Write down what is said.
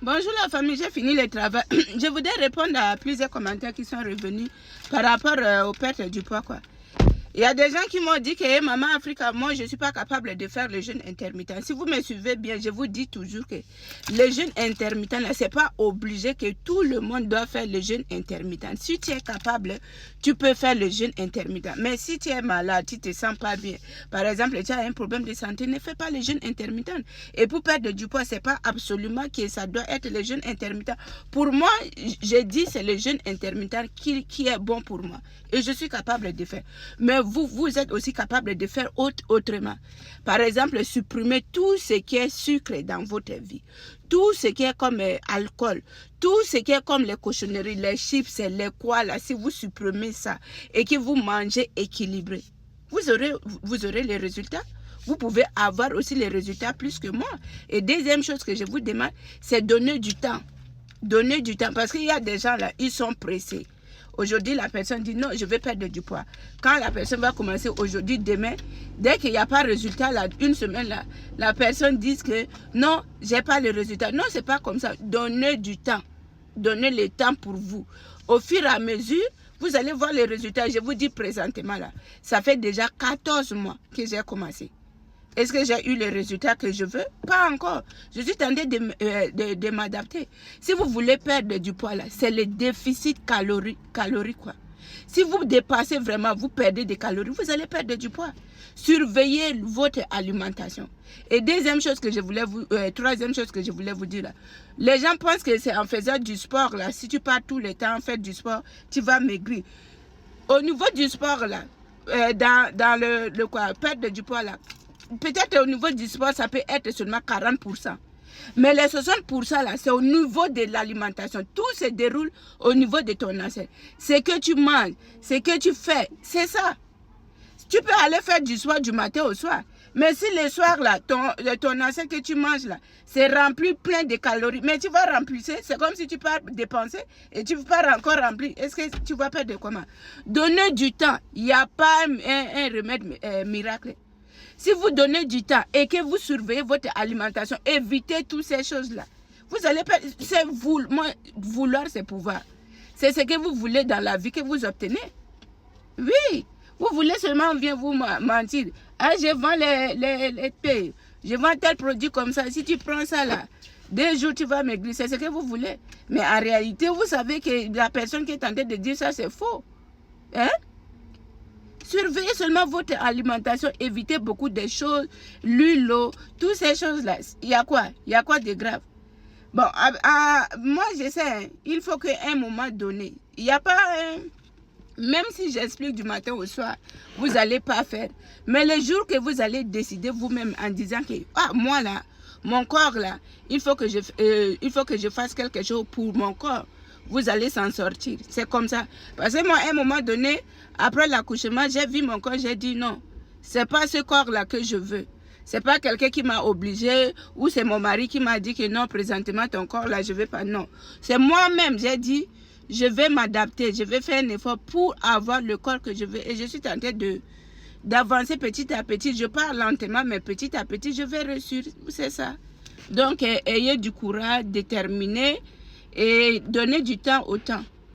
Bonjour la famille, j'ai fini le travail. Je voudrais répondre à plusieurs commentaires qui sont revenus par rapport aux pertes du poids, quoi. Il y a des gens qui m'ont dit que Maman Africa, moi je ne suis pas capable de faire le jeûne intermittent. Si vous me suivez bien, je vous dis toujours que le jeûne intermittent, ce n'est pas obligé que tout le monde doit faire le jeûne intermittent. Si tu es capable, tu peux faire le jeûne intermittent. Mais si tu es malade, tu ne te sens pas bien, par exemple, tu as un problème de santé, ne fais pas le jeûne intermittent. Et pour perdre du poids, ce n'est pas absolument que ça doit être le jeûne intermittent. Pour moi, je dis c'est le jeûne intermittent qui est bon pour moi. Et je suis capable de faire. Mais vous êtes aussi capable de faire autrement. Par exemple, supprimer tout ce qui est sucre dans votre vie. Tout ce qui est comme alcool. Tout ce qui est comme les cochonneries, les chips, les quoi là. Si vous supprimez ça et que vous mangez équilibré, vous aurez les résultats. Vous pouvez avoir aussi les résultats plus que moi. Et deuxième chose que je vous demande, c'est donner du temps. Donner du temps. Parce qu'il y a des gens là, ils sont pressés. Aujourd'hui, la personne dit non, je vais perdre du poids. Quand la personne va commencer aujourd'hui, demain, dès qu'il n'y a pas de résultat, là, une semaine, là, la personne dit que non, je n'ai pas le résultat. Non, ce n'est pas comme ça. Donnez du temps. Donnez le temps pour vous. Au fur et à mesure, vous allez voir les résultats. Je vous dis présentement, là, ça fait déjà 14 mois que j'ai commencé. Est-ce que j'ai eu les résultats que je veux? Pas encore. Je suis tentée de m'adapter. Si vous voulez perdre du poids, là, c'est le déficit calorique, quoi. Si vous dépassez vraiment, vous perdez des calories, vous allez perdre du poids. Surveillez votre alimentation. Et troisième chose que je voulais vous dire là. Les gens pensent que c'est en faisant du sport là, si tu pars tout le temps faire du sport, tu vas maigrir. Au niveau du sport là, dans le quoi, perdre du poids là, peut-être au niveau du sport, ça peut être seulement 40%. Mais les 60% là, c'est au niveau de l'alimentation. Tout se déroule au niveau de ton assiette. Ce que tu manges, ce que tu fais, c'est ça. Tu peux aller faire du soir, du matin au soir. Mais si le soir là, ton assiette que tu manges là, c'est rempli plein de calories, mais tu vas remplir, c'est comme si tu pars dépenser et tu pars encore remplir. Est-ce que tu vas perdre comment? Donner du temps. Il n'y a pas un remède miracle. Si vous donnez du temps et que vous surveillez votre alimentation, évitez toutes ces choses-là. Vous allez perdre. Vouloir, c'est pouvoir. C'est ce que vous voulez dans la vie que vous obtenez. Oui. Vous voulez seulement bien vous mentir. Ah, je vends les pays. Je vends tel produit comme ça. Si tu prends ça là, 2 jours tu vas maigrir. C'est ce que vous voulez. Mais en réalité, vous savez que la personne qui est en train de dire ça, c'est faux. Hein? Surveillez seulement votre alimentation, évitez beaucoup de choses, l'huile, l'eau, toutes ces choses-là. Il y a quoi? Il y a quoi de grave? Bon, moi je sais, hein, il faut qu'à un moment donné, il n'y a pas, même si j'explique du matin au soir, vous n'allez pas faire. Mais le jour que vous allez décider vous-même en disant que, moi là, mon corps là, il faut que je fasse quelque chose pour mon corps. Vous allez s'en sortir. C'est comme ça. Parce que moi, à un moment donné, après l'accouchement, j'ai vu mon corps, j'ai dit non. C'est pas ce corps-là que je veux. C'est pas quelqu'un qui m'a obligé ou c'est mon mari qui m'a dit que non, présentement, ton corps-là, je veux pas. Non. C'est moi-même, j'ai dit, je vais m'adapter, je vais faire un effort pour avoir le corps que je veux. Et je suis en train d'avancer petit à petit. Je pars lentement, mais petit à petit, je vais réussir. C'est ça. Donc, ayez du courage, déterminé. Et donner du temps au temps.